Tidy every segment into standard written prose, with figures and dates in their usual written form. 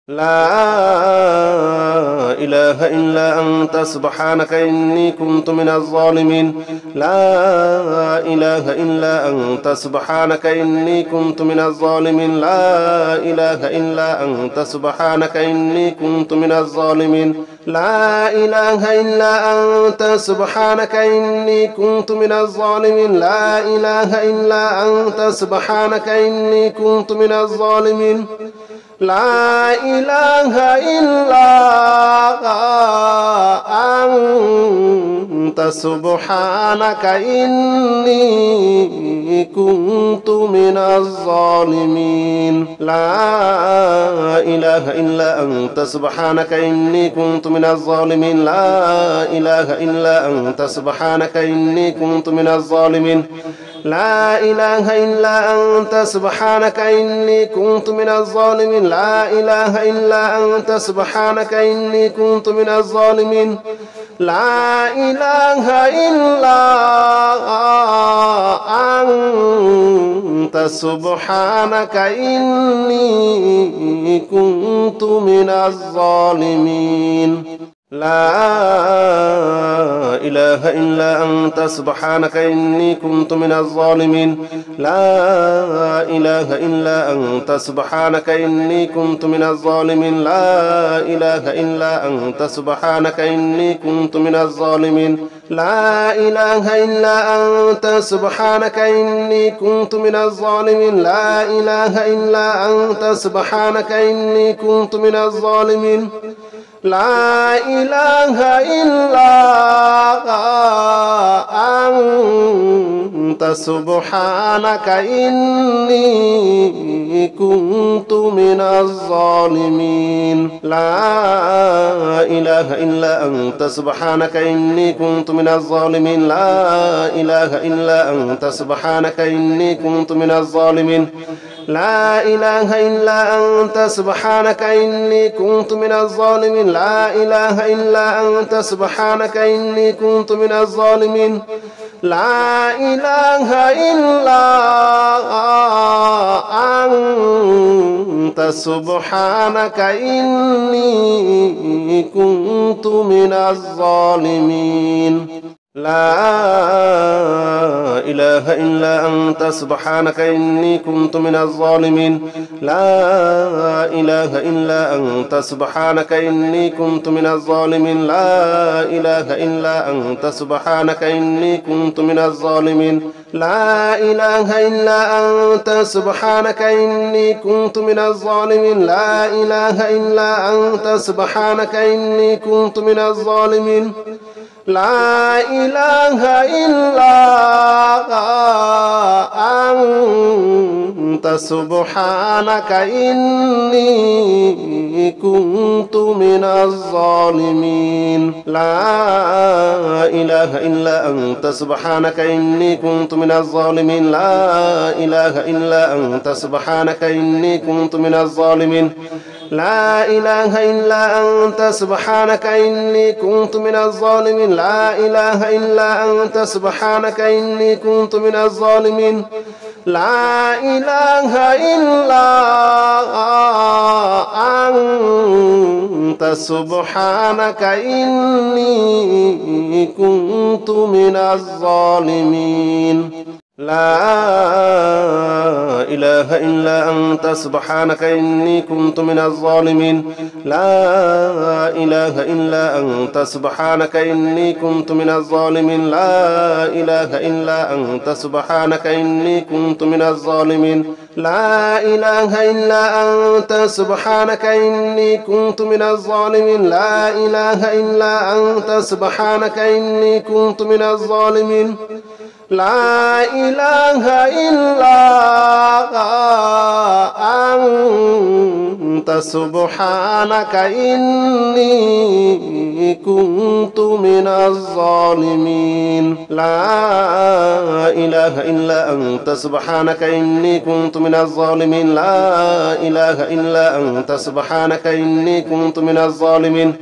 لا إله إلا أنت سبحانك إني كنت من الظالمين لا إله إلا أنت سبحانك إني كنت من الظالمين لا إله إلا أنت سبحانك إني كنت من الظالمين لا إله إلا أنت سبحانك إني كنت من الظالمين لا إله إلا أنت سبحانك إني كنت من الظالمين لا إله إلا أنت سبحانك إني كنت من الظالمين لا إله إلا أنت سبحانك إني كنت من الظالمين لا إله إلا أنت سبحانك إني كنت من الظالمين لا إله إلا أنت سبحانك إني كنت من الظالمين لا إله إلا أنت سبحانك إني كنت من الظالمين لا إله إلا أنت سبحانك إني كنت من الظالمين لا إله إلا أنت سبحانك إني كنت من الظالمين لا إله إلا أنت سبحانك إني كنت من الظالمين لا إله إلا أنت سبحانك إني كنت من الظالمين لا إله إلا أنت سبحانك إني كنت من الظالمين لا إله إلا أنت سبحانك إني كنت من الظالمين لا إله إلا أنت سبحانك إني كنت من الظالمين لا إله إلا أنت سبحانك إني كنت من الظالمين لا إله إلا أنت سبحانك إني كنت من الظالمين لا إله إلا أنت سبحانك إني كنت من الظالمين لا إله إلا أنت سبحانك إني كنت من الظالمين لا إله إلا أنت سبحانك إني كنت من الظالمين لا إله إلا أنت سبحانك إني كنت من الظالمين لا إله إلا أنت سبحانك إني كنت من الظالمين لا إله إلا أنت سبحانك إني كنت من الظالمين لا إله إلا أنت سبحانك إني كنت من الظالمين لا إله إلا أنت سبحانك إني كنت من الظالمين لا إله إلا أنت سبحانك إني كنت من الظالمين لا إله إلا أنت سبحانك إني كنت من الظالمين لا إله إلا أنت سبحانك إني كنت من الظالمين لا إله إلا أنت سبحانك إني كنت من الظالمين لا إله إلا أنت سبحانك إني كنت من الظالمين لا إله إلا أنت سبحانك إني كنت من الظالمين لا إله إلا أنت سبحانك إني كنت من الظالمين لا إله إلا أنت سبحانك إني كنت من الظالمين لا إله إلا أنت سبحانك إني كنت من الظالمين لا إله إلا أنت سبحانك إني كنت من الظالمين لا إله إلا أنت سبحانك إني كنت من الظالمين لا إله إلا أنت سبحانك إني كنت من الظالمين لا إله إلا أنت سبحانك إني كنت من الظالمين لا إله إلا أنت سبحانك إني كنت من الظالمين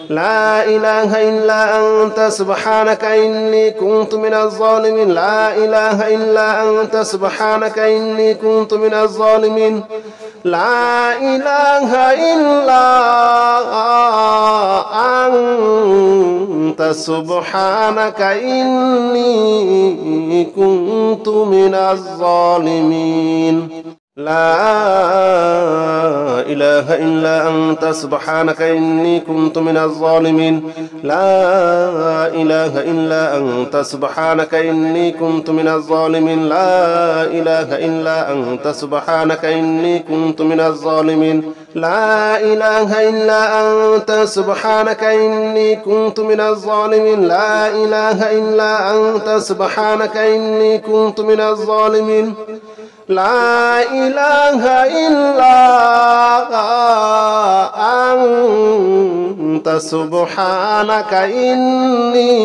لا إله إلا أنت سبحانك إني كنت من الظالمين لا إله إلا أنت سبحانك إني كنت من الظالمين لا إله إلا أنت سبحانك إني كنت من الظالمين لا إله إلا أنت سبحانك إني كنت من الظالمين لا إله إلا أنت سبحانك إني كنت من الظالمين لا إله إلا أنت سبحانك إني كنت من الظالمين لا إله إلا أنت سبحانك إني كنت من الظالمين لا إله إلا أنت سبحانك إني كنت من الظالمين لا إله إلا أنت سبحانك إني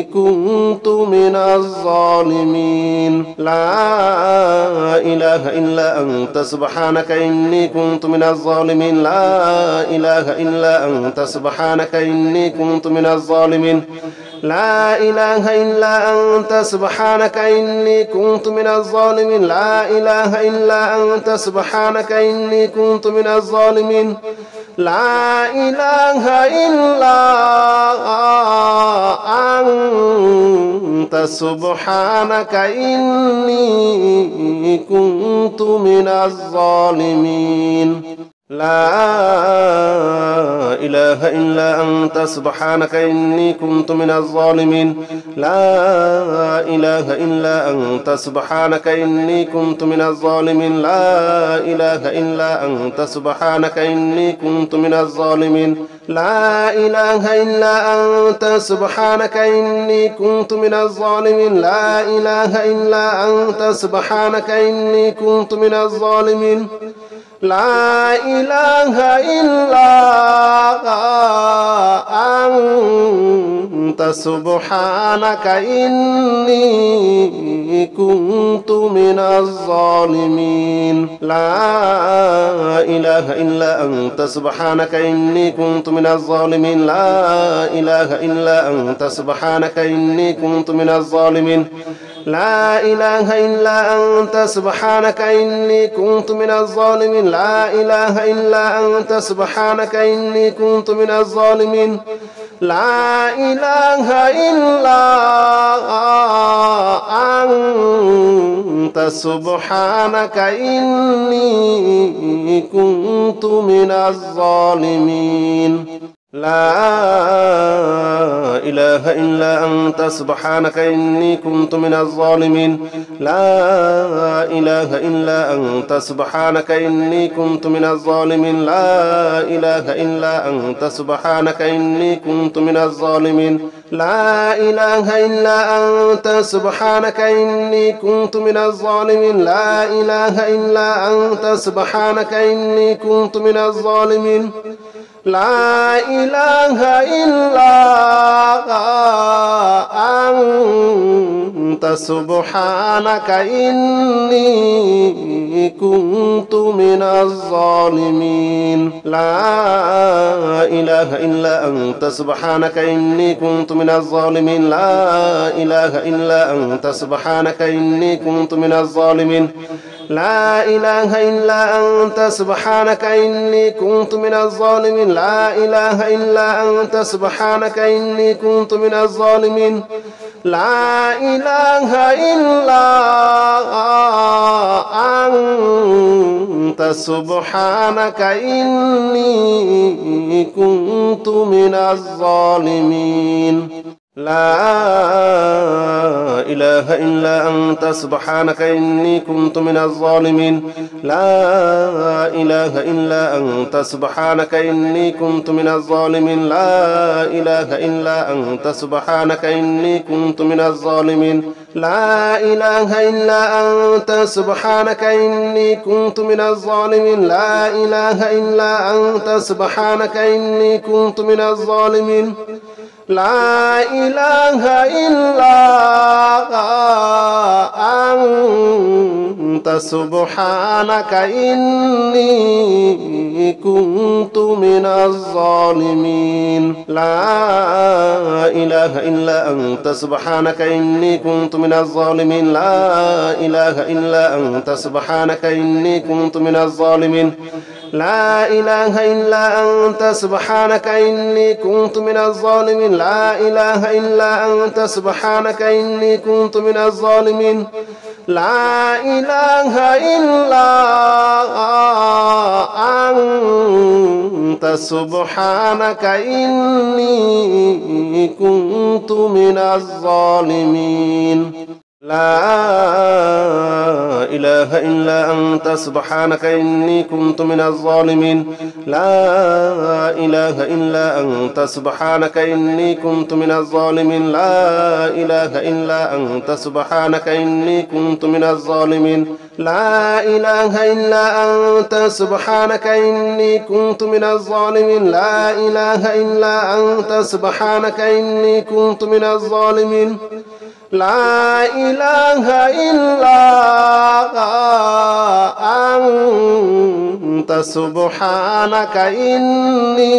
كنت من الظالمين لا إله إلا أنت سبحانك إني كنت من الظالمين لا إله إلا أنت سبحانك إني كنت من الظالمين لا إله إلا أنت سبحانك إني كنت من الظالمين لا إله إلا أنت سبحانك إني كنت من الظالمين لا إله إلا أنت سبحانك إني كنت من الظالمين لا إله إلا أنت سبحانك إني كنت من الظالمين لا إله إلا أنت سبحانك إني كنت من الظالمين لا إله إلا أنت سبحانك إني كنت من الظالمين لا إله إلا أنت سبحانك إني كنت من الظالمين لا إله إلا أنت سبحانك إني كنت من الظالمين لا إله إلا أنت سبحانك إني كنت من الظالمين لا إله إلا أنت سبحانك إني كنت من الظالمين لا إله إلا أنت سبحانك إني كنت من الظالمين لا إله إلا أنت سبحانك إني كنت من الظالمين لا إله إلا أنت سبحانك إني كنت من الظالمين لا إله إلا أنت سبحانك إني كنت من الظالمين لا إله إلا أنت سبحانك إني كنت من الظالمين لا إله إلا أنت سبحانك إني كنت من الظالمين لا إله إلا أنت سبحانك إني كنت من الظالمين لا إله إلا أنت سبحانك إني كنت من الظالمين لا إله إلا أنت سبحانك إني كنت من الظالمين لا إله إلا أنت سبحانك إني كنت من الظالمين لا إله إلا أنت سبحانك إني كنت من الظالمين لا إله إلا أنت سبحانك إني كنت من الظالمين لا إله إلا أنت سبحانك إني كنت من الظالمين لا إله إلا أنت سبحانك إني كنت من الظالمين لا إله إلا أنت سبحانك إني كنت من الظالمين لا إله إلا أنت سبحانك إني كنت من الظالمين لا إله إلا أنت سبحانك إني كنت من الظالمين لا إله إلا أنت سبحانك إني كنت من الظالمين لا إله إلا أنت سبحانك إني كنت من الظالمين لا إله إلا أنت سبحانك إني كنت من الظالمين لا إله إلا أنت سبحانك إني كنت من الظالمين لا إله إلا أنت سبحانك إني كنت من الظالمين لا إله إلا أنت سبحانك إني كنت من الظالمين لا إله إلا أنت سبحانك إني كنت من الظالمين لا إله إلا أنت سبحانك إني كنت من الظالمين لا إله إلا أنت سبحانك إني كنت من الظالمين لا إله إلا أنت سبحانك إني كنت من الظالمين لا إله إلا أنت سبحانك إني كنت من الظالمين لا إله إلا أنت سبحانك إني كنت من الظالمين لا إله إلا أنت سبحانك إني كنت من الظالمين لا إله إلا أنت سبحانك إني كنت من الظالمين لا إله إلا أنت سبحانك إني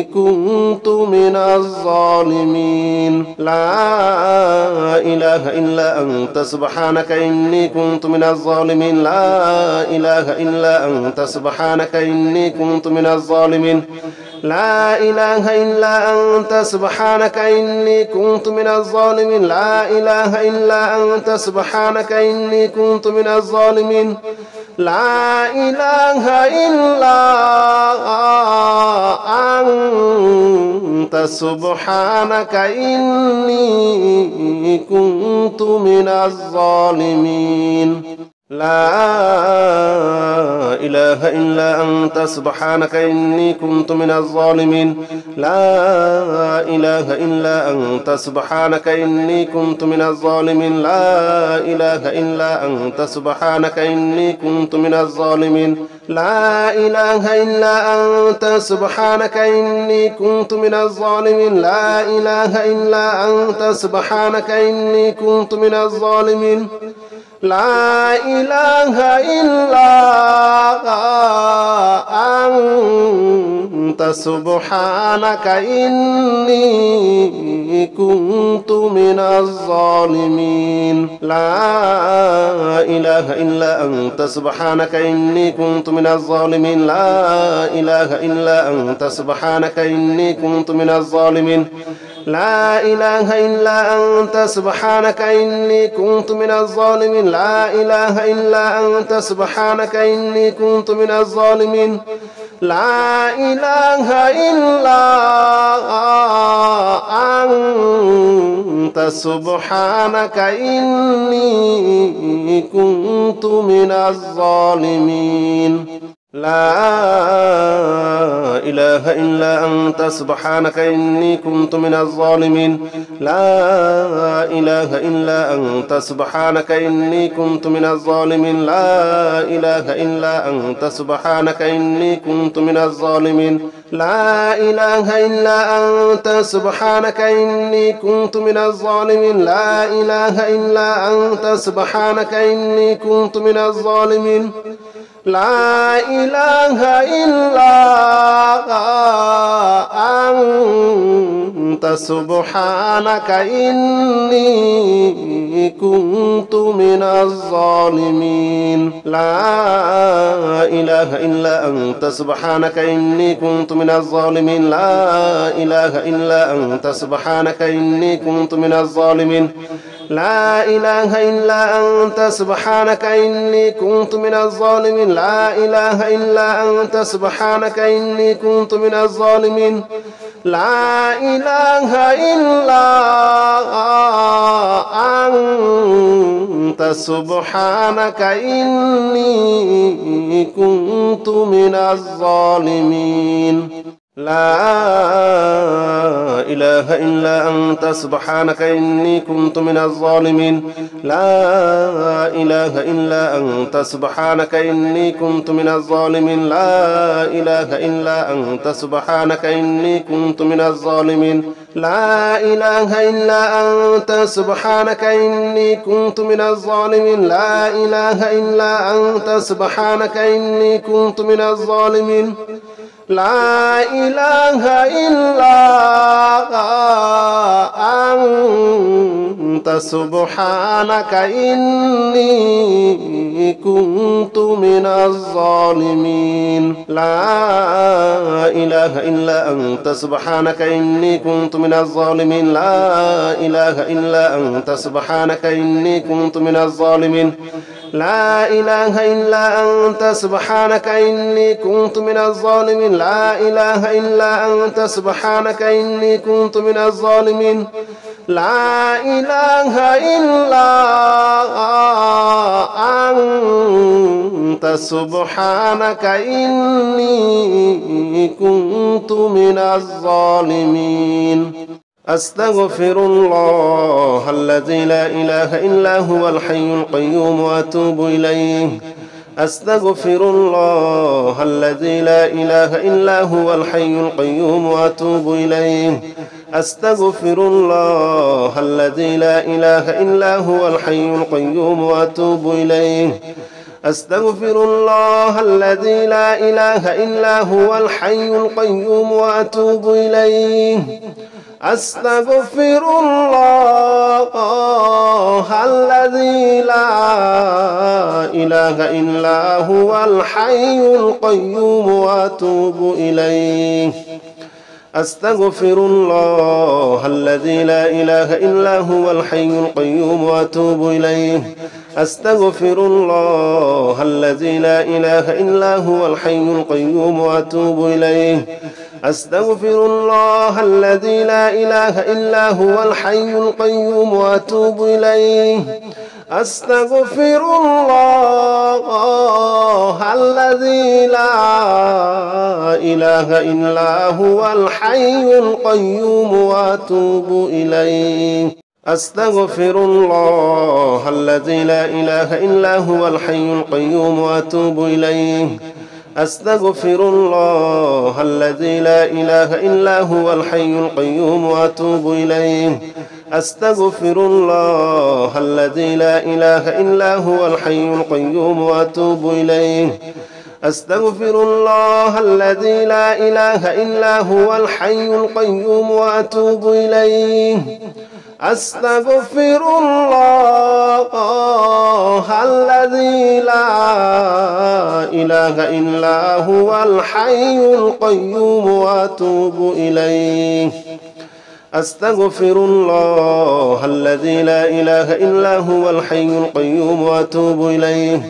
كنت من الظالمين لا إله إلا أنت سبحانك إني كنت من الظالمين لا إله إلا أنت سبحانك إني كنت من الظالمين لا إله إلا أنت سبحانك إني كنت من الظالمين لا إله إلا أنت سبحانك إني كنت من الظالمين لا إله إلا أنت سبحانك إني كنت من الظالمين لا إله إلا أنت سبحانك إني كنت من الظالمين لا إله إلا أنت سبحانك إني كنت من الظالمين لا إله إلا أنت سبحانك إني كنت من الظالمين لا إله إلا أنت سبحانك إني كنت من الظالمين لا إله إلا أنت سبحانك إني كنت من الظالمين لا إله إلا أنت سبحانك إني كنت من الظالمين لا إله إلا أنت سبحانك إني كنت من الظالمين لا إله إلا أنت سبحانك إني كنت من الظالمين لا إله إلا أنت سبحانك إني كنت من الظالمين لا إله إلا أنت سبحانك إني كنت من الظالمين لا إله إلا أنت سبحانك إني كنت من الظالمين لا إله إلا أنت سبحانك إني كنت من الظالمين لا إله إلا أنت سبحانك إني كنت من الظالمين لا إله إلا أنت سبحانك إني كنت من الظالمين لا إله إلا أنت سبحانك إني كنت من الظالمين لا إله إلا أنت سبحانك إني كنت من الظالمين لا إله إلا أنت سبحانك إني كنت من الظالمين لا إله إلا أنت سبحانك إني كنت من الظالمين لا إله إلا أنت سبحانك إني كنت من الظالمين لا إله إلا أنت سبحانك إني كنت من الظالمين لا إله إلا أنت سبحانك إني كنت من الظالمين لا إله إلا أنت سبحانك إني كنت من الظالمين لا إله إلا أنت سبحانك إني كنت من الظالمين لا إله إلا أنت سبحانك إني كنت من الظالمين لا إله إلا أنت سبحانك إني كنت من الظالمين لا إله إلا أنت سبحانك إني كنت من الظالمين لا إله إلا أنت سبحانك إني كنت من الظالمين لا إله إلا أنت سبحانك إني كنت من الظالمين لا إله إلا أنت سبحانك إني كنت من الظالمين لا إله إلا أنت سبحانك إني كنت من الظالمين لا إله إلا أنت سبحانك إني كنت من الظالمين لا إله إلا أنت سبحانك إني كنت من الظالمين لا إله إلا أنت سبحانك إني كنت من الظالمين أستغفر الله الذي لا إله إلا هو الحي القيوم وأتوب إليه أستغفر الله الذي لا إله إلا هو الحي القيوم وأتوب إليه أستغفر الله الذي لا إله إلا هو الحي القيوم وأتوب إليه أستغفر الله الذي لا إله إلا هو الحي القيوم وأتوب إليه أستغفر الله الذي لا إله إلا هو الحي القيوم وأتوب إليه أستغفر الله الذي لا إله إلا هو الحي القيوم وأتوب إليه أستغفر الله الذي لا إله إلا هو الحي القيوم وأتوب إليه أستغفر الله الذي لا إله إلا هو الحي القيوم وأتوب إليه أستغفر الله الذي لا إله إلا هو الحي القيوم وأتوب إليه أستغفر الله الذي لا إله إلا هو الحي القيوم وأتوب إليه أستغفر الله الذي لا إله إلا هو الحي القيوم وأتوب إليه أستغفر الله الذي لا إله إلا هو الحي القيوم وأتوب إليه أستغفر الله الذي لا إله إلا هو الحي القيوم وأتوب إليه أستغفر الله الذي لا إله إلا هو الحي القيوم وأتوب إليه أستغفر الله الذي لا إله إلا هو الحي القيوم وأتوب إليه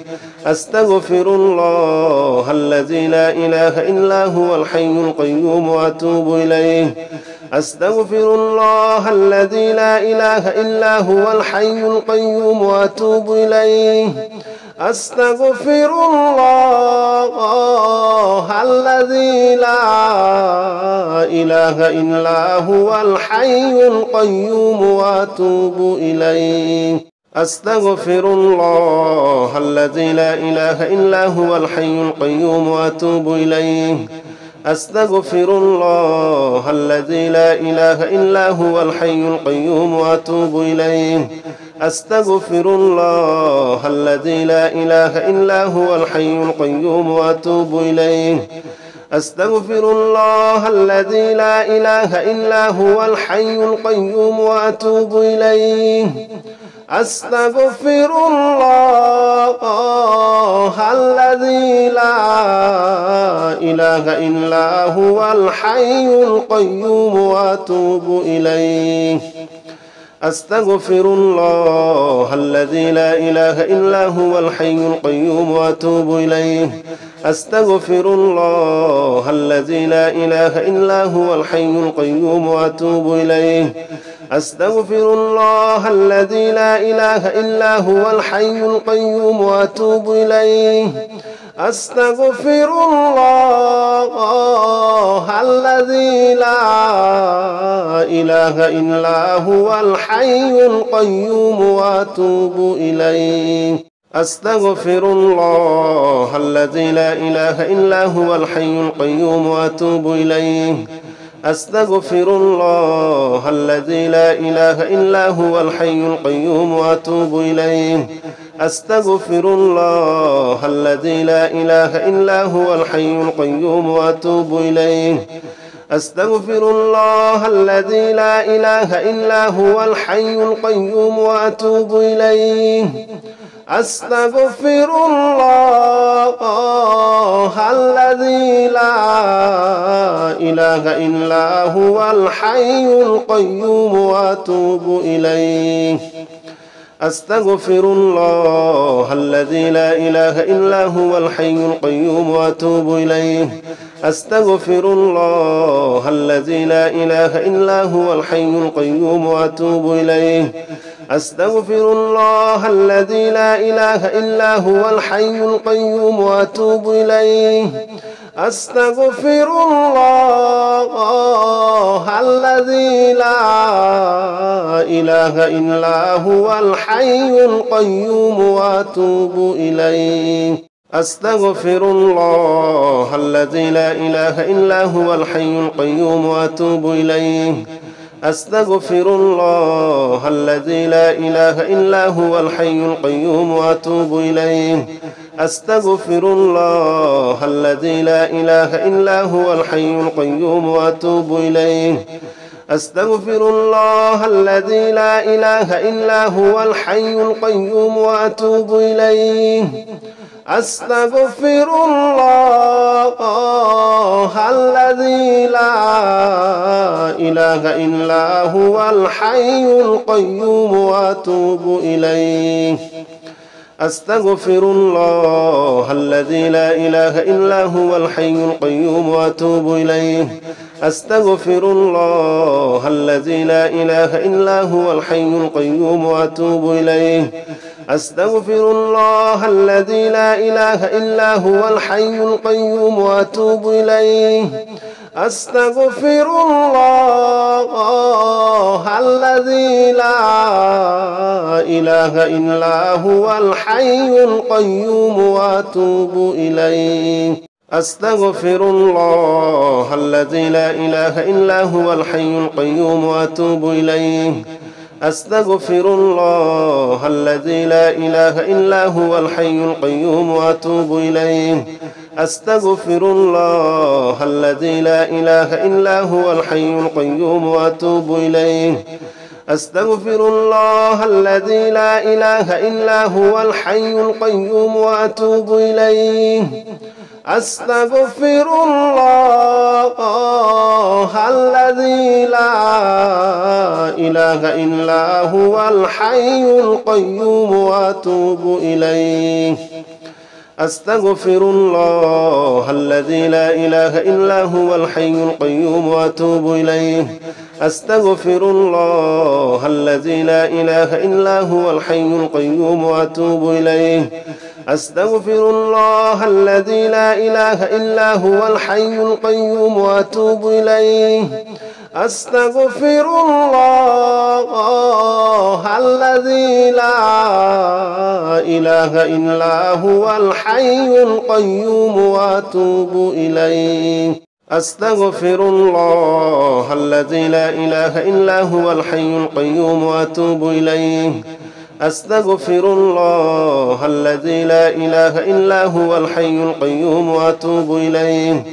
أستغفر الله الذي لا إله إلا هو الحي القيوم وأتوب إليه أستغفر الله الذي لا إله إلا هو الحي القيوم وأتوب إليه أستغفر الله الذي لا إله إلا هو الحي القيوم وأتوب إليه أستغفر الله الذي لا إله إلا هو الحي القيوم وأتوب إليه أستغفر الله الذي لا إله إلا هو الحي القيوم وأتوب إليه أستغفر الله الذي لا إله إلا هو الحي القيوم وأتوب إليه أستغفر الله الذي لا إله إلا هو الحي القيوم وأتوب إليه أستغفر الله الذي لا إله إلا هو الحي القيوم وأتوب إليه أستغفر الله الذي لا إله إلا هو الحي القيوم وأتوب إليه أستغفر الله الذي لا إله إلا هو الحي القيوم وأتوب إليه أستغفر الله الذي لا إله إلا هو الحي القيوم وأتوب إليه أستغفر الله الذي لا إله إلا هو الحي القيوم وأتوب إليه أستغفر الله الذي لا إله إلا هو الحي القيوم وأتوب إليه أستغفر الله الذي لا إله إلا هو الحي القيوم وأتوب إليه أستغفر الله الذي لا إله إلا هو الحي القيوم وأتوب إليه أستغفر الله الذي لا إله إلا هو الحي القيوم وأتوب إليه أستغفر الله الذي لا إله إلا هو الحي القيوم وأتوب إليه أستغفر الله الذي لا إله إلا هو الحي القيوم وأتوب إليه أستغفر الله الذي لا إله إلا هو الحي القيوم وأتوب إليه أستغفر الله الذي لا إله إلا هو الحي القيوم وأتوب إليه أستغفر الله الذي لا إله إلا هو الحي القيوم وأتوب إليه أستغفر الله الذي لا إله إلا هو الحي القيوم وأتوب إليه أستغفر الله الذي لا إله إلا هو الحي القيوم وأتوب إليه أستغفر الله الذي لا إله إلا هو الحي القيوم وأتوب إليه أستغفر الله الذي لا إله إلا هو الحي القيوم وأتوب إليه أستغفر الله الذي لا إله إلا هو الحي القيوم وأتوب إليه أستغفر الله الذي لا إله إلا هو الحي القيوم وأتوب إليه أستغفر الله الذي لا إله إلا هو الحي القيوم وأتوب إليه أستغفر الله الذي لا إله إلا هو الحي القيوم وأتوب إليه أستغفر الله الذي لا إله إلا هو الحي القيوم وأتوب إليه أستغفر الله الذي لا إله إلا هو الحي القيوم وأتوب إليه أستغفر الله الذي لا إله إلا هو الحي القيوم وأتوب إليه أستغفر الله الذي لا إله إلا هو الحي القيوم وأتوب إليه أستغفر الله الذي لا إله إلا هو الحي القيوم وأتوب إليه أستغفر الله الذي لا إله إلا هو الحي القيوم وأتوب إليه أستغفر الله الذي لا إله إلا هو الحي القيوم وأتوب إليه أستغفر الله الذي لا إله إلا هو الحي القيوم وأتوب إليه أستغفر الله الذي لا إله إلا هو الحي القيوم وأتوب إليه أستغفر الله الذي لا إله إلا هو الحي القيوم وأتوب إليه أستغفر الله الذي لا إله إلا هو الحي القيوم وأتوب إليه أستغفر الله الذي لا إله إلا هو الحي القيوم وأتوب إليه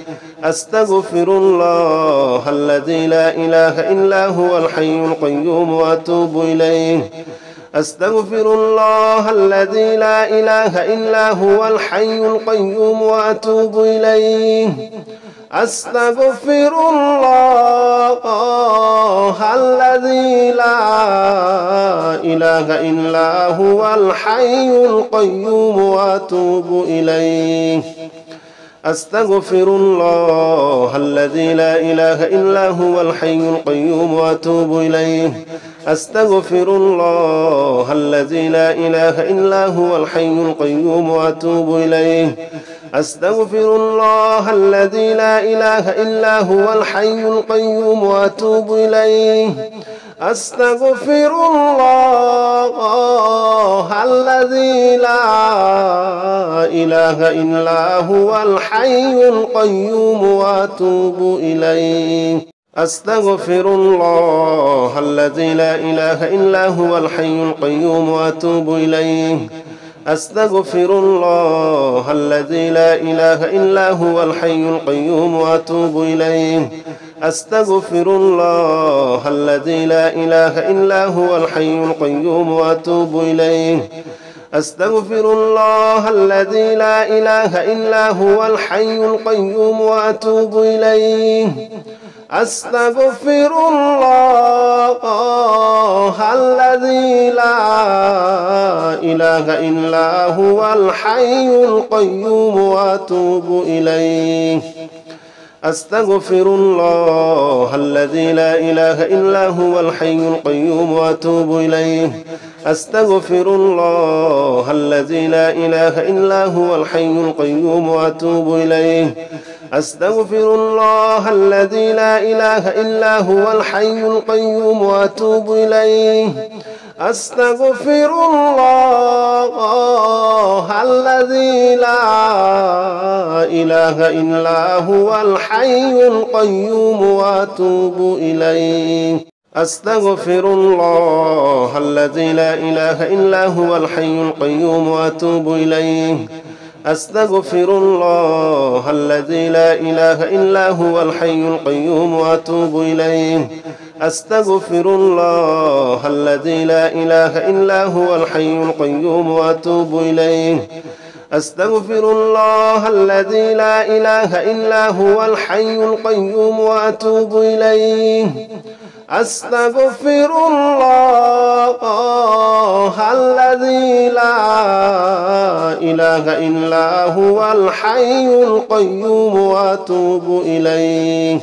أستغفر الله الذي لا إله إلا هو الحي القيوم وأتوب إليه أستغفر الله الذي لا إله إلا هو الحي القيوم وأتوب إليه أستغفر الله الذي لا إله إلا هو الحي القيوم وأتوب إليه أستغفر الله الذي لا إله إلا هو الحي القيوم وأتوب إليه أستغفر الله الذي لا إله إلا هو الحي القيوم وأتوب إليه أستغفر الله الذي لا إله إلا هو الحي القيوم وأتوب إليه. أستغفر الله الذي لا إله إلا هو الحي القيوم وأتوب إليه. أستغفر الله الذي لا إله إلا هو الحي القيوم وأتوب إليه. أستغفر الله الذي لا إله إلا هو الحي القيوم وأتوب إليه. أستغفر الله الذي لا إله إلا هو الحي القيوم وأتوب إليه. أستغفر الله الذي لا إله إلا هو الحي القيوم وأتوب إليه. أستغفر الله الذي لا إله إلا هو الحي القيوم وأتوب إليه. أستغفر الله الذي لا إله إلا هو الحي القيوم وأتوب إليه. أستغفر الله الذي لا إله إلا هو الحي القيوم وأتوب إليه. أستغفر الله الذي لا إله إلا هو الحي القيوم وأتوب إليه. أستغفر الله الذي لا إله إلا هو الحي القيوم وأتوب إليه. أستغفر الله الذي لا إله إلا هو الحي القيوم وأتوب إليه. أستغفر الله الذي لا إله إلا هو الحي القيوم وأتوب إليه. أستغفر الله الذي لا إله إلا هو الحي القيوم وأتوب إليه. أستغفر الله الذي لا إله إلا هو الحي القيوم وأتوب إليه. أستغفر الله الذي لا إله إلا هو الحي القيوم وأتوب إليه.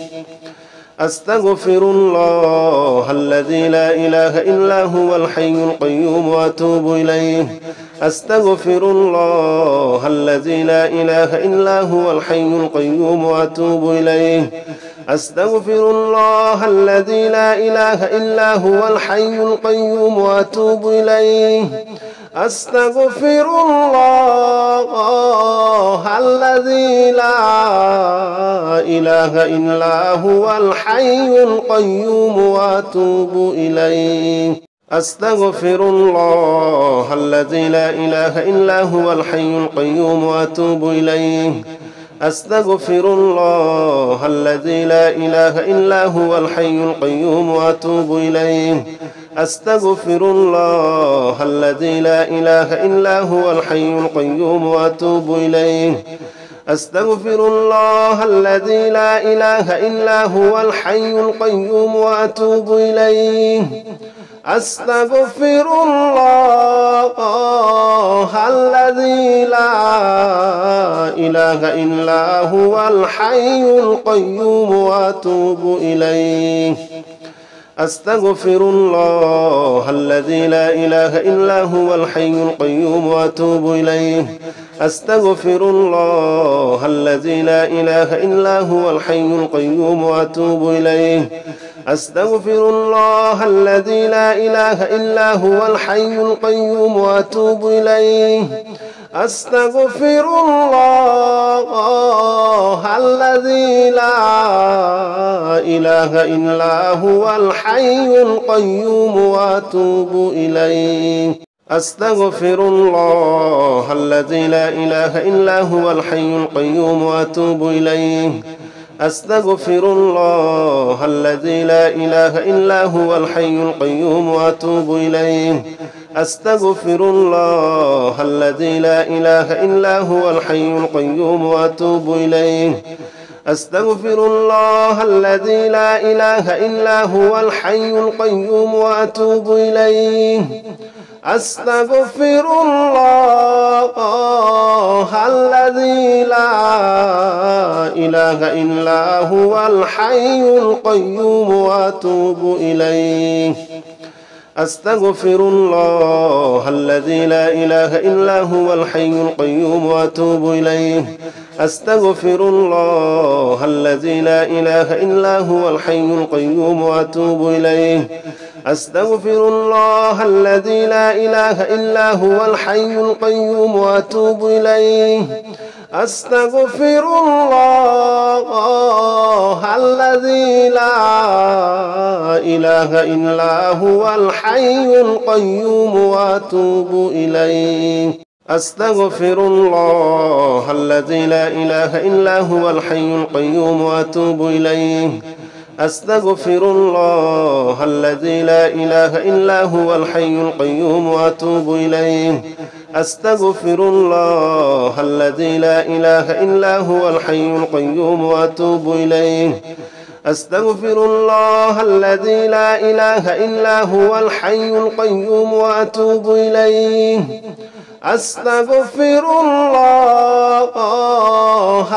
أستغفر الله الذي لا إله إلا هو الحي القيوم وأتوب إليه. أستغفر الله الذي لا إله إلا هو الحي القيوم وأتوب إليه. أستغفر الله الذي لا إله إلا هو الحي القيوم وأتوب إليه. أستغفر الله الذي لا إله إلا هو الحي القيوم وأتوب إليه. أستغفر الله الذي لا إله إلا هو الحي القيوم وأتوب إليه. أستغفر الله الذي لا إله إلا هو الحي القيوم وأتوب إليه. أستغفر الله الذي لا إله إلا هو الحي القيوم وأتوب إليه. أستغفر الله الذي لا إله إلا هو الحي القيوم وأتوب إليه. أستغفر الله الذي لا إله إلا هو الحي القيوم وأتوب إليه. أستغفر الله الذي لا إله إلا هو الحي القيوم وأتوب إليه. أستغفر الله الذي لا إله إلا هو الحي القيوم وأتوب إليه. أستغفر الله الذي لا إله إلا هو الحي القيوم وأتوب إليه. أستغفر الله الذي لا إله إلا هو الحي القيوم وأتوب إليه. أستغفر الله الذي لا إله إلا هو الحي القيوم وأتوب إليه. أستغفر الله الذي لا إله إلا هو الحي القيوم وأتوب إليه. أستغفر الله الذي لا إله إلا هو الحي القيوم وأتوب إليه. أستغفر الله الذي لا إله إلا هو الحي القيوم وأتوب إليه. أستغفر الله الذي لا إله إلا هو الحي القيوم وأتوب إليه. أستغفر الله الذي لا إله إلا هو الحي القيوم وأتوب إليه أستغفر الله الذي لا إله إلا هو الحي القيوم وأتوب إليه أستغفر الله الذي لا إله إلا هو الحي القيوم وأتوب إليه أستغفر الله الذي لا إله إلا هو الحي القيوم وأتوب إليه أستغفر الله الذي لا إله إلا هو الحي القيوم وأتوب إليه أستغفر الله الذي لا إله إلا هو الحي القيوم وأتوب إليه أستغفر الله الذي لا إله إلا هو الحي القيوم وأتوب إليه أستغفر الله الذي لا إله إلا هو الحي القيوم وأتوب إليه أستغفر الله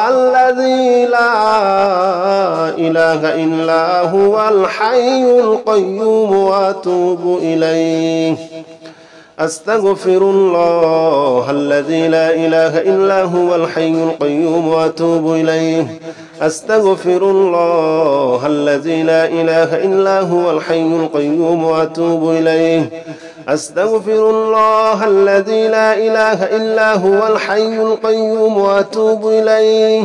الذي لا إله إلا هو الحي القيوم وأتوب إليه أستغفر الله الذي لا إله إلا هو الحي القيوم وأتوب إليه أستغفر الله الذي لا إله إلا هو الحي القيوم وأتوب إليه أستغفر الله الذي لا إله إلا هو الحي القيوم وأتوب إليه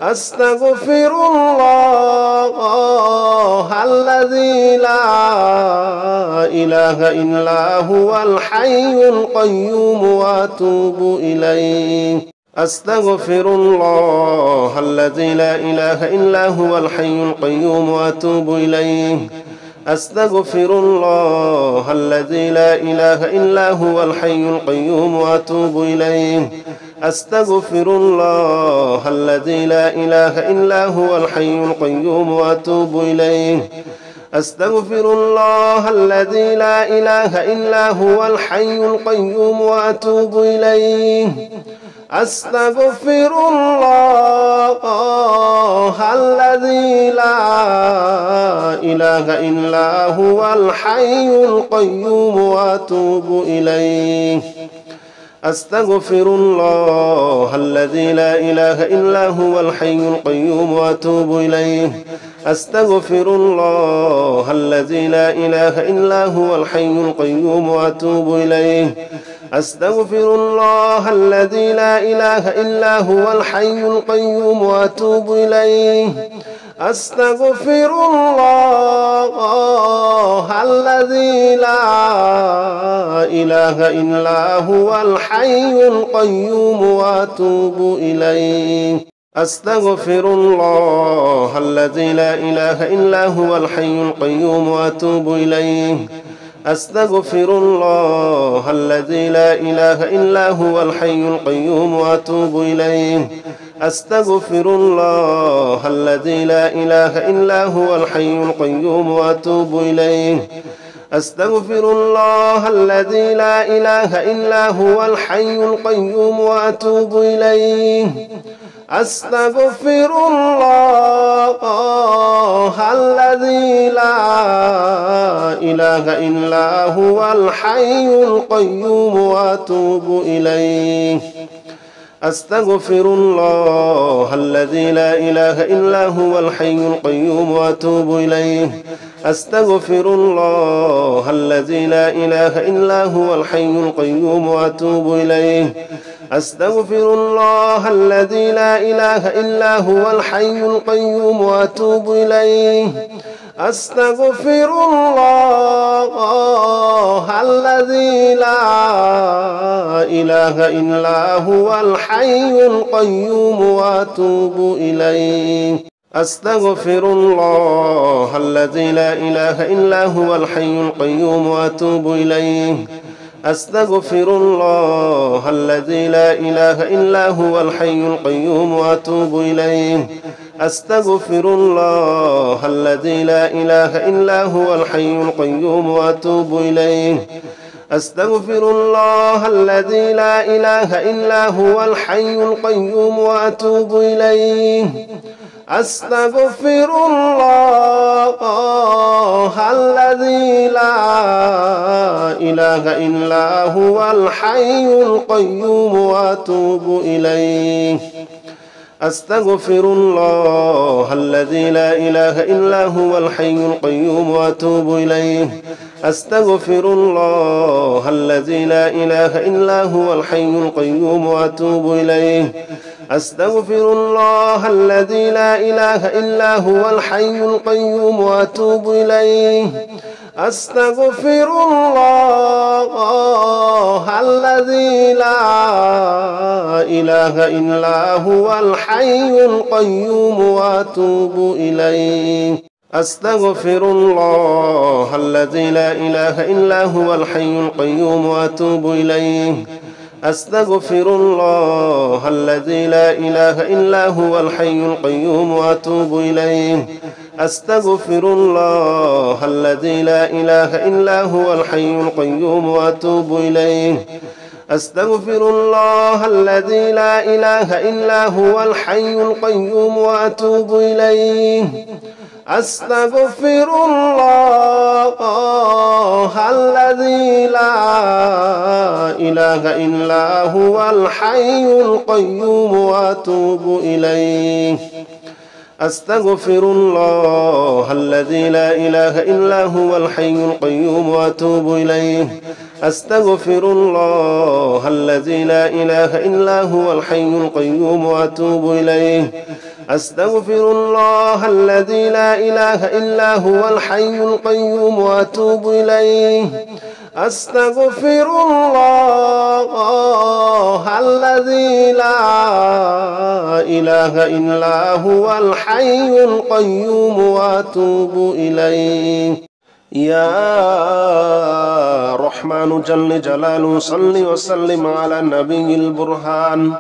أستغفر الله الذي لا إله إلا هو الحي القيوم وأتوب إليه أستغفر الله الذي لا إله إلا هو الحي القيوم وأتوب إليه أستغفر الله الذي لا إله إلا هو الحي القيوم وأتوب إليه أستغفر الله الذي لا إله إلا هو الحي القيوم وأتوب إليه أستغفر الله الذي لا إله إلا هو الحي القيوم وأتوب إليه أستغفر الله الذي لا إله إلا هو الحي القيوم وأتوب إليه أستغفر الله الذي لا إله إلا هو الحي القيوم وأتوب إليه أستغفر الله الذي لا إله إلا هو الحي القيوم وأتوب إليه أستغفر الله الذي لا إله إلا هو الحي القيوم وأتوب إليه أستغفر الله الذي لا إله إلا هو الحي القيوم وأتوب إليه أستغفر الله الذي لا إله إلا هو الحي القيوم وأتوب إليه أستغفر الله الذي لا إله إلا هو الحي القيوم وأتوب إليه أستغفر الله الذي لا إله إلا هو الحي القيوم وأتوب إليه أستغفر الله الذي لا إله إلا هو الحي القيوم وأتوب إليه أستغفر الله الذي لا إله إلا هو الحي القيوم وأتوب إليه أستغفر الله الذي لا إله إلا هو الحي القيوم وأتوب إليه أستغفر الله الذي لا إله إلا هو الحي القيوم وأتوب إليه أستغفر الله الذي لا إله إلا هو الحي القيوم وأتوب إليه أستغفر الله الذي لا إله إلا هو الحي القيوم وأتوب إليه أستغفر الله الذي لا إله إلا هو الحي القيوم وأتوب إليه أستغفر الله الذي لا إله إلا هو الحي القيوم وأتوب إليه أستغفر الله الذي لا إله إلا هو الحي القيوم وأتوب إليه أستغفر الله الذي لا إله إلا هو الحي القيوم وأتوب إليه أستغفر الله الذي لا إله إلا هو الحي القيوم وأتوب إليه أستغفر الله الذي لا إله إلا هو الحي القيوم وأتوب إليه أستغفر الله الذي لا إله إلا هو الحي القيوم وأتوب إليه أستغفر الله الذي لا إله إلا هو الحي القيوم وأتوب إليه أستغفر الله الذي لا إله إلا هو الحي القيوم وأتوب إليه أستغفر الله الذي لا إله إلا هو الحي القيوم وأتوب إليه أستغفر الله الذي لا إله إلا هو الحي القيوم وأتوب إليه أستغفر الله الذي لا إله إلا هو الحي القيوم وأتوب إليه أستغفر الله الذي لا إله إلا هو الحي القيوم وأتوب إليه أستغفر الله الذي لا إله إلا هو الحي القيوم وأتوب إليه أستغفر الله الذي لا إله إلا هو الحي القيوم وأتوب إليه أستغفر الله الذي لا إله إلا هو الحي القيوم وأتوب إليه أستغفر الله الذي لا إله إلا هو الحي القيوم وأتوب إليه أستغفر الله الذي لا إله إلا هو الحي القيوم وأتوب إليه يا رحمن جل جلاله صل وسلم على النبي البرهان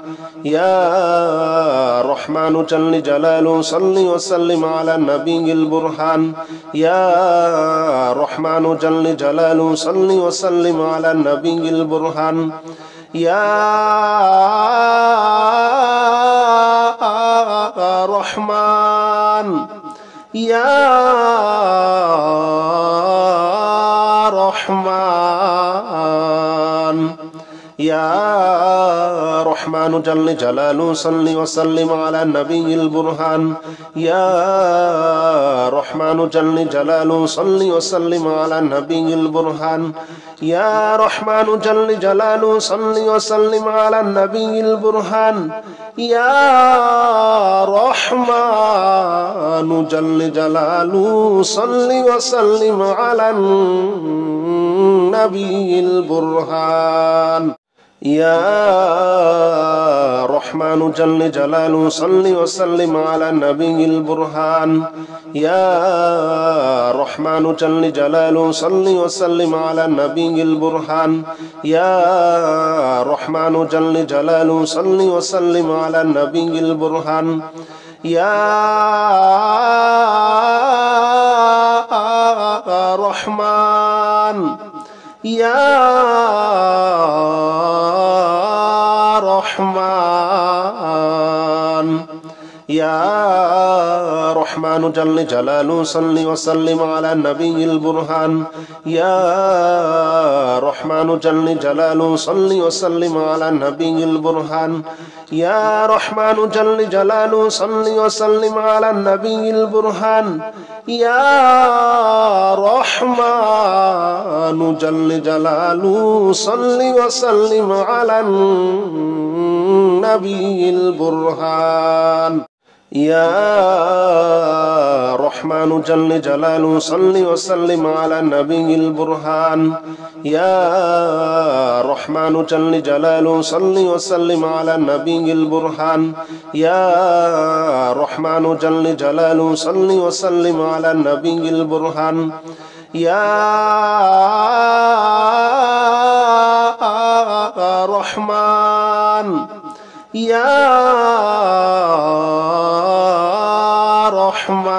يا رحمن جل جلاله صل وسلم على النبي البرهان يا رحمن جل جلاله صل وسلم على النبي البرهان يا رحمن يا رحمن يا رحمن جل جلاله صل وسلم على النبي البرهان يا رحمن جل جلاله صل وسلم على النبي البرهان يا رحمن جل جلاله صل وسلم على النبي البرهان يا رحمن جل جلاله صل وسلم على النبي البرهان يا رحمن جل جلاله صل وسلم على النبي البرهان يا رحمن جل جلاله صل وسلم على النبي البرهان يا رحمن جل جلاله صل وسلم على النبي البرهان يا رحمن يا رحمن يا رحمن جل جلاله صل وسلم على النبي البرهان يا رحمن جل جلاله صل وسلم على النبي البرهان يا رحمن جل جلاله صل وسلم على النبي البرهان يا رحمن جل جلاله صل وسلم على النبي البرهان يا رحمن جل جلاله صل وسلم على النبي البرهان يا رحمن جل جلاله صل وسلم على النبي البرهان يا رحمن جل جلاله صل وسلم على النبي البرهان يا رحمن يا رحمن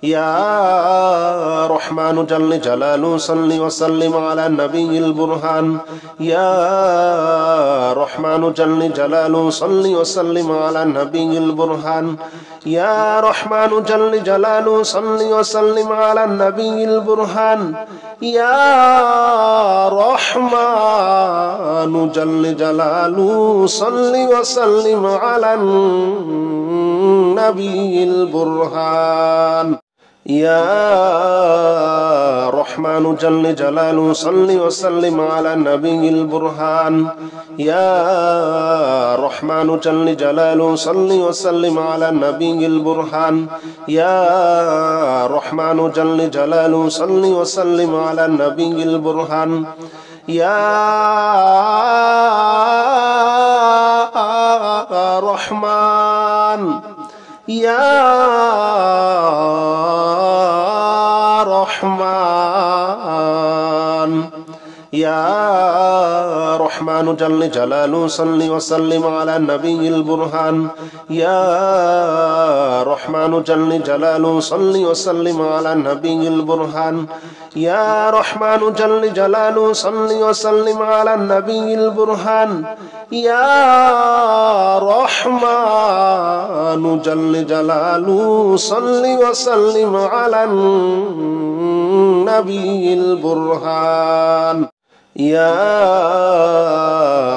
يا رحمن جل جلاله صل وسلم على النبي البرهان يا رحمن جل جلاله صل وسلم على النبي البرهان يا رحمن جل جلاله صل وسلم على النبي البرهان يا رحمن جل جلاله صل وسلم على النبي البرهان يا رحمن جل جلاله صل وسلم على النبي البرهان يا رحمن جل جلاله صل وسلم على النبي البرهان يا رحمن جل جلاله صل وسلم على النبي البرهان يا رحمن يا رحمن يا رحمن جل جلاله صل وسلم على النبي البرهان يا رحمن جل جلاله صل وسلم على النبي البرهان يا رحمن جل جلاله صل وسلم على النبي البرهان يا رحمن جل جلاله صل وسلم على النبي البرهان يا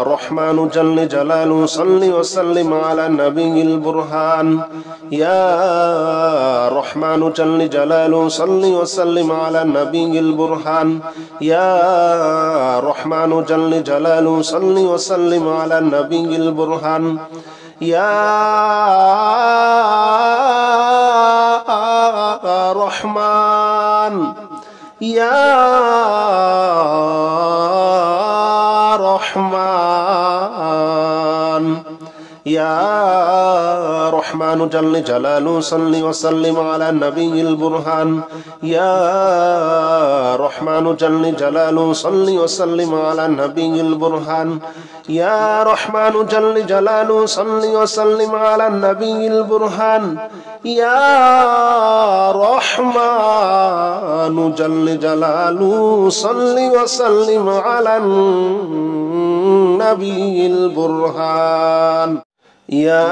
رحمن جل جلاله صل وسلم على النبي البرهان يا رحمن جل جلاله صل وسلم على النبي البرهان يا رحمن جل جلاله صل وسلم على النبي البرهان يا رحمن يا رحمن يا رحمن جل جلاله صل وسلم على النبي البرهان يا رحمن جل جلاله صل وسلم على النبي البرهان يا رحمن جل جلاله صل وسلم على النبي البرهان يا رحمن جل جلاله صل وسلم على النبي البرهان يا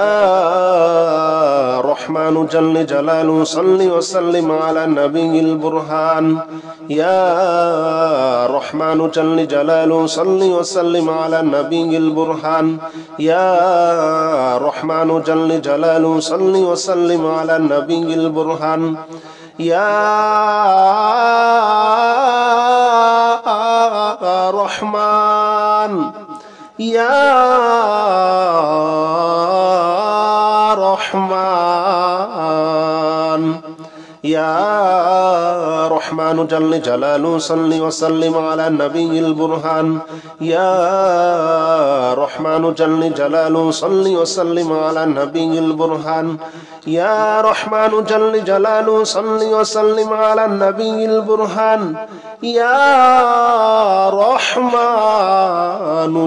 رحمن جل جلاله صل وسلم على النبي البرهان يا رحمن جل جلاله صل وسلم على النبي البرهان يا رحمن جل جلاله صل وسلم على النبي البرهان يا رحمن يا رحمن يا رحمن جل جلاله صل وسلم على النبي البرهان يا رحمن جل جلاله صل وسلم على النبي البرهان يا رحمن جل جلاله صل وسلم على النبي البرهان يا رحمن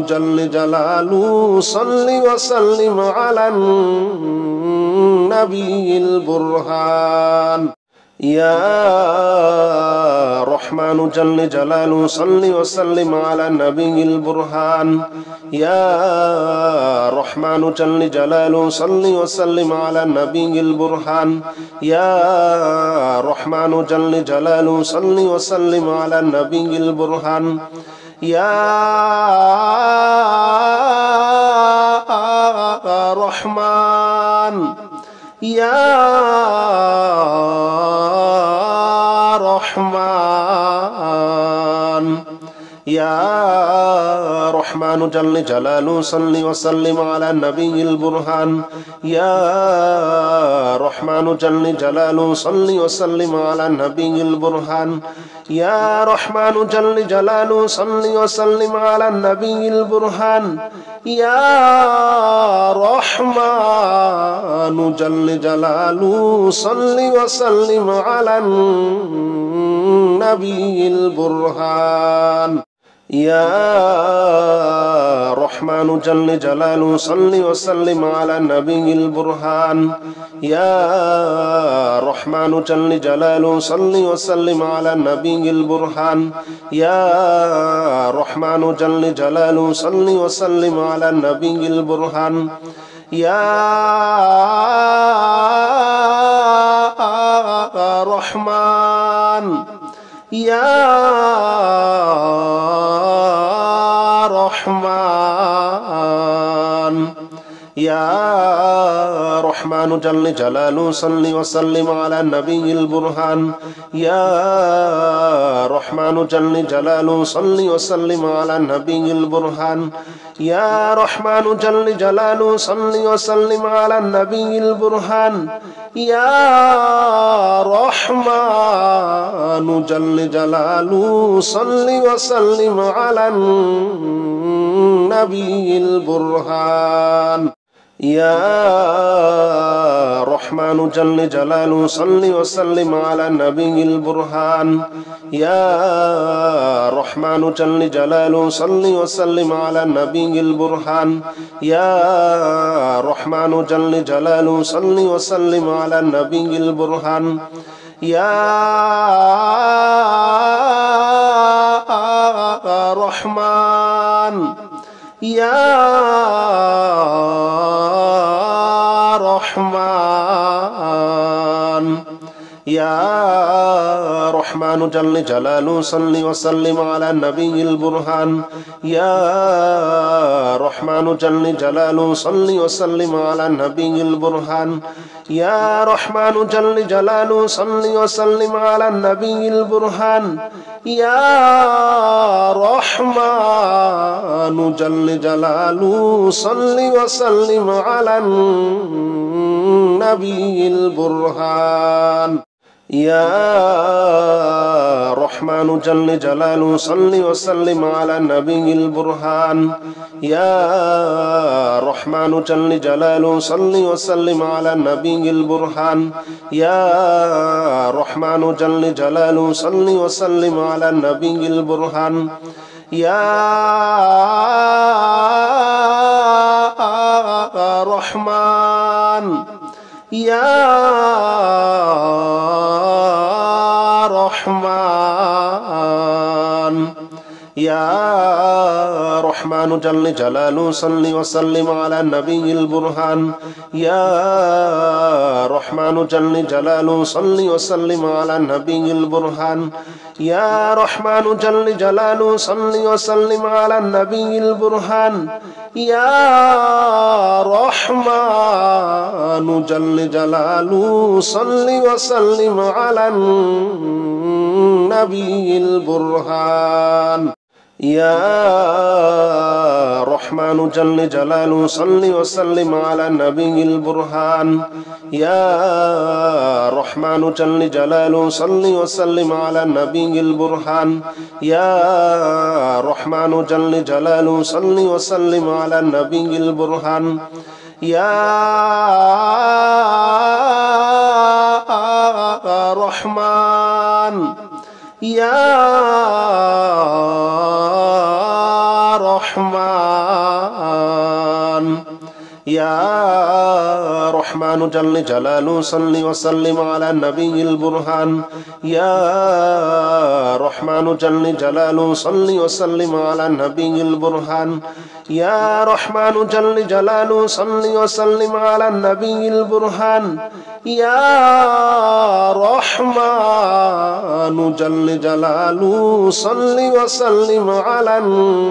جل جلاله صل وسلم على النبي البرهان يا رحمن جل جلاله صل وسلم على النبي البرهان يا رحمن جل جلاله صل وسلم على النبي البرهان يا رحمن جل جلاله صل وسلم على النبي البرهان يا رحمن يا رحمن يا رحمن جل جلاله صل وسلم على النبي البرهان يا رحمن جل جلاله صل وسلم على النبي البرهان يا رحمن جل جلاله صل وسلم على النبي البرهان يا رحمن جل جلاله صل وسلم على النبي البرهان يا رحمن رحمن جل جلاله صل وسلم على النبي البرهان يا رحمن جل جلاله صل وسلم على النبي البرهان يا رحمن جل جلاله صل وسلم على النبي البرهان يا رحمن يا رحمن يا رحمن جل جلاله صل وسلم على النبي البرهان يا رحمن جل جلاله صل وسلم على النبي البرهان يا رحمن جل جلاله صل وسلم على النبي البرهان يا رحمن جل جلاله صل وسلم على النبي البرهان يا رحمن جل جلاله صل وسلم على النبي البرهان يا رحمن جل جلاله صل وسلم على النبي البرهان يا رحمن جل جلاله صل وسلم على النبي البرهان يا رحمن يا رحمن يا رحمن جل جلاله صل وسلم على النبي البرهان يا رحمن جل جلاله صل وسلم على النبي البرهان يا رحمن جل جلاله صل وسلم على النبي البرهان يا رحمن جل جلاله صل وسلم على النبي البرهان يا رحمن جل جلاله صل وسلم على النبي البرهان يا رحمن جل جلاله صل وسلم على النبي البرهان يا رحمن جل جلاله صل وسلم على النبي البرهان يا رحمن يا رحمن يا رحمن جل جلاله صل وسلم على النبي البرهان يا رحمن جل جلاله صل وسلم على النبي البرهان يا رحمن جل جلاله صل وسلم على النبي البرهان يا رحمن جل جلاله صل وسلم على النبي البرهان يا رحمن جل جلاله صل وسلم على النبي البرهان يا رحمن جل جلاله صل وسلم على النبي البرهان يا رحمن جل جلاله صل وسلم على النبي البرهان يا رحمن يا رحمن يا رحمن جل جلاله صل وسلم على النبي البرهان يا رحمن جل جلاله صل وسلم على النبي البرهان يا رحمن جل جلاله صل وسلم على النبي البرهان يا رحمن جل جلاله صل وسلم على النبي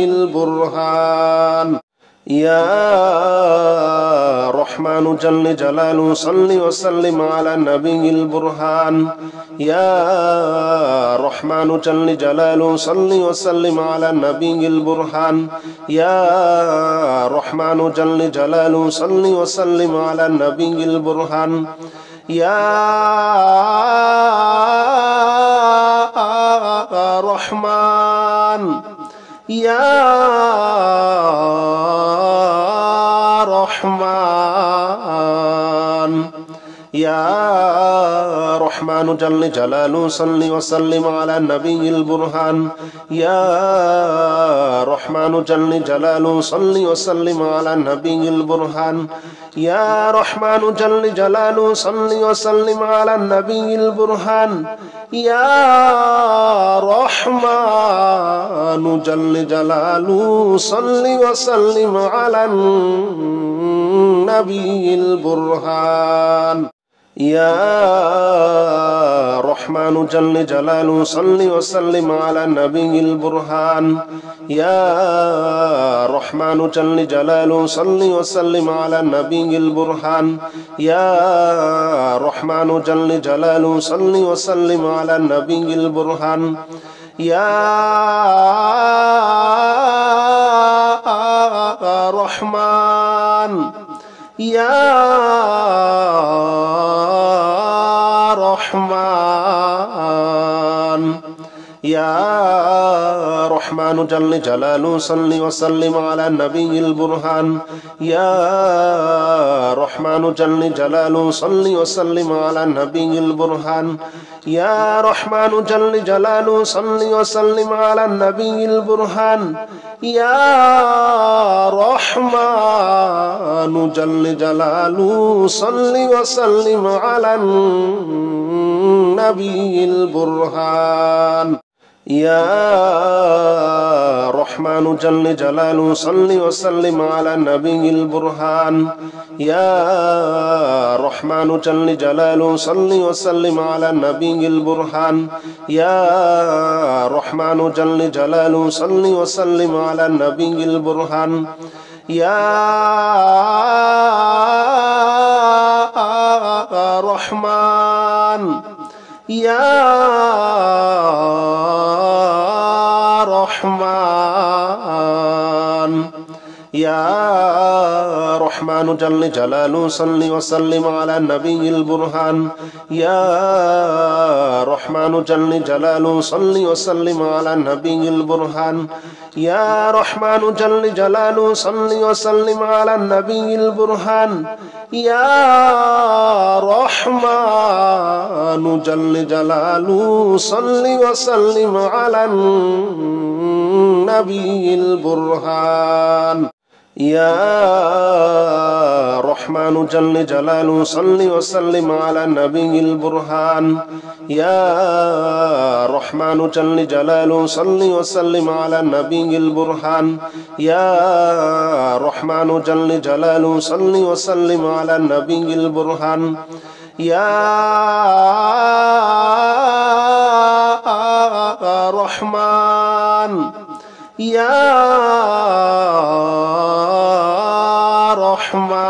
البرهان يا رحمن جل جلاله صل وسلم على النبي البرهان يا رحمن جل جلاله صل وسلم على النبي البرهان يا رحمن جل جلاله صل وسلم على النبي البرهان يا رحمن يا رحمن يا رحمن جل جلاله صل وسلم على النبي البرهان يا رحمن جل جلاله صل وسلم على النبي البرهان يا رحمن جل جلاله صل وسلم على النبي البرهان يا رحمن جل جلاله صل وسلم على النبي البرهان يا رحمن جل جلاله صل وسلم على النبي البرهان يا رحمن جل جلاله صل وسلم على النبي البرهان يا رحمن جل جلاله صل وسلم على النبي البرهان يا رحمن يا رحمن يا رحمن جل جلاله صل وسلم على النبي البرهان يا رحمن جل جلاله صل وسلم على النبي البرهان يا رحمن جل جلاله صل وسلم على النبي البرهان يا رحمن جل جلاله صل وسلم على النبي البرهان يا رحمن جل جلاله صل وسلم على النبي البرهان يا رحمن جل جلاله صل وسلم على النبي البرهان يا رحمن جل جلاله صل وسلم على النبي البرهان يا رحمن يا رحمن يا رحمن جل جلاله صل وسلم على النبي البرهان يا رحمن جل جلاله صل وسلم على النبي البرهان يا رحمن جل جلاله صل وسلم على النبي البرهان يا رحمن جل جلاله صل وسلم على النبي البرهان يا رحمن جل جلاله صل وسلم على النبي البرهان يا رحمن جل جلاله صل وسلم على النبي البرهان يا رحمن جل جلاله صل وسلم على النبي البرهان يا رحمن يا رحمن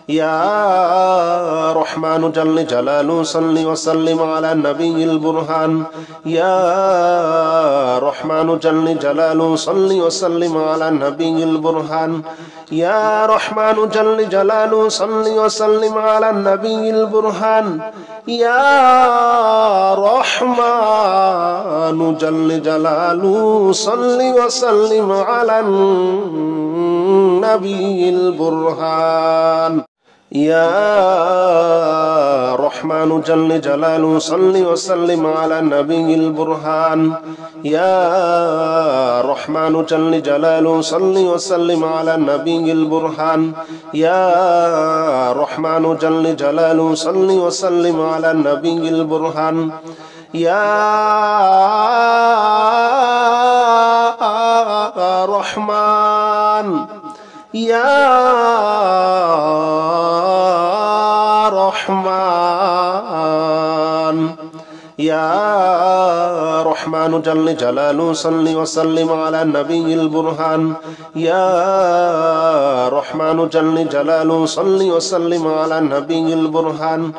يا رحمن جل جلاله صل وسلم على النبي البرهان يا رحمن جل جلاله صل وسلم على النبي البرهان يا رحمن جل جلاله صل وسلم على النبي البرهان يا رحمن جل جلاله صل وسلم على النبي البرهان يا رحمن جل جلاله صل وسلم على النبي البرهان يا رحمن جل جلاله صل وسلم على النبي البرهان يا رحمن جل جلاله صل وسلم على النبي البرهان يا رحمن يا رحمن يا رحمن جل جلاله صل وسلم على النبي البرهان يا رحمن جل جلاله صل وسلم على النبي البرهان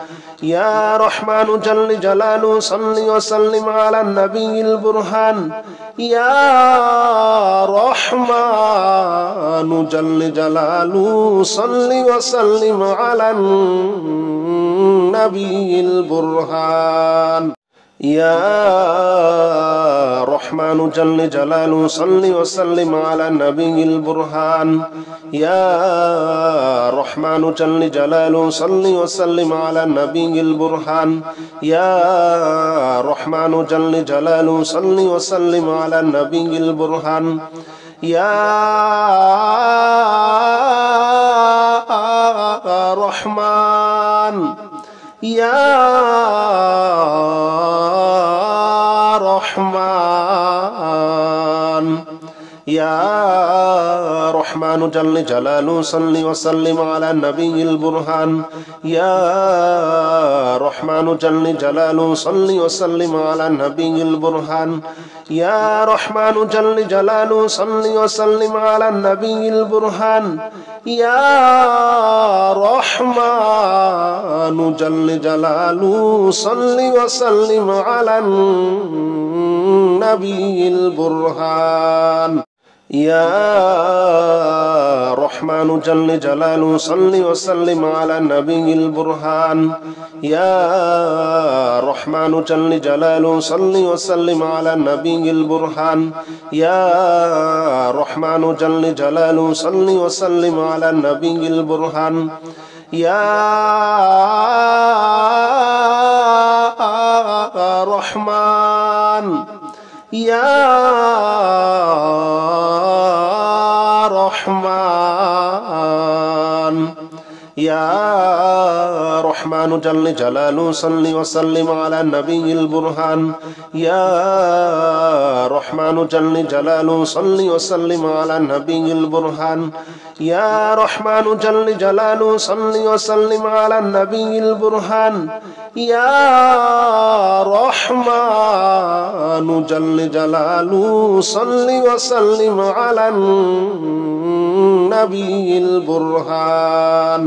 يا رحمن جل جلاله صل وسلم على النبي البرهان يا رحمن جل جلاله صل وسلم على النبي البرهان يا رحمن جل جلاله صل وسلم على النبي البرهان يا رحمن جل جلاله صل وسلم على النبي البرهان يا رحمن جل جلاله صل وسلم على النبي البرهان يا رحمن يا رحمن يا رحمن جل جلاله صل وسلم على النبي البرهان يا رحمن جل جلاله صل وسلم على النبي البرهان يا رحمن جل جلاله صل وسلم على النبي البرهان يا رحمن جل جلاله صل وسلم على النبي البرهان يا رحمن جل جلاله صل وسلم على النبي البرهان يا رحمن جل جلاله صل وسلم على النبي البرهان يا رحمن جل جلاله صل وسلم على النبي البرهان يا رحمن يا رحمن يا رحمن جل جلاله صل وسلم على النبي البرهان يا رحمن جل جلاله صل وسلم على النبي البرهان يا رحمن جل جلاله صل وسلم على النبي البرهان يا رحمن جل جلاله صل وسلم على النبي البرهان